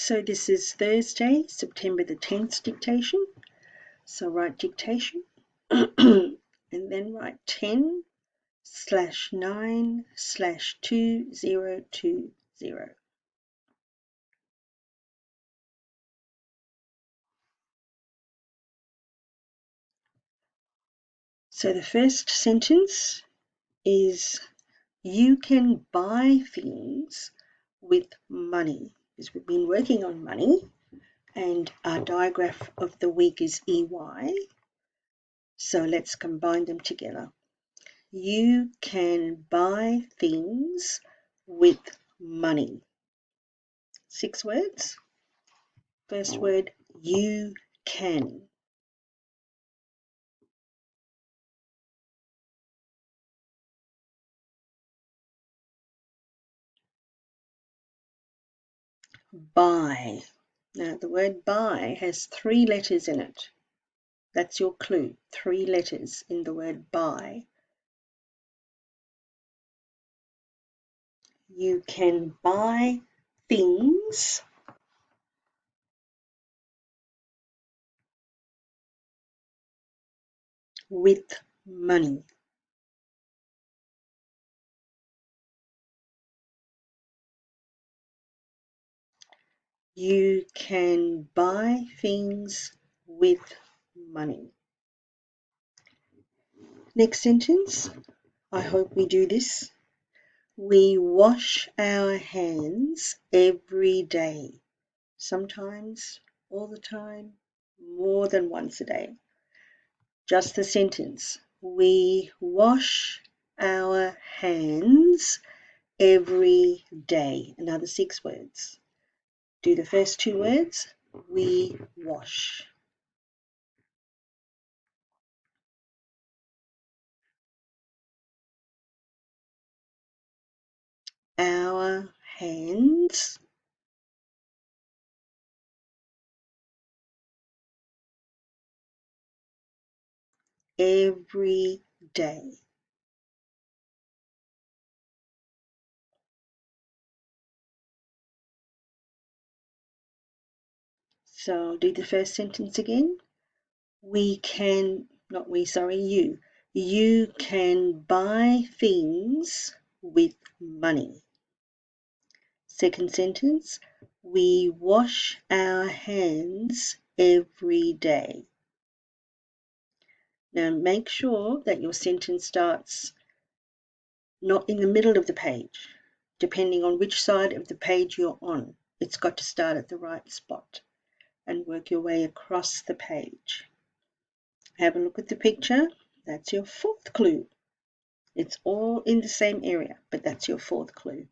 So this is Thursday, September the 10th dictation. So write dictation and then write 10/9/2020. So the first sentence is you can buy things with money, because we've been working on money and our digraph of the week is EY. So let's combine them together. You can buy things with money. 6 words. First word, you can. Buy. Now the word buy has 3 letters in it. That's your clue. 3 letters in the word buy. You can buy things with money. You can buy things with money. Next sentence. I hope we do this. We wash our hands every day. Sometimes, all the time, more than once a day. Just the sentence. We wash our hands every day. Another 6 words. Do the first 2 words. We wash. Our hands every day. So do the first sentence again. You can buy things with money. Second sentence, we wash our hands every day. Now make sure that your sentence starts not in the middle of the page. Depending on which side of the page you're on, it's got to start at the right spot and work your way across the page. Have a look at the picture. That's your 4th clue. It's all in the same area, but that's your 4th clue.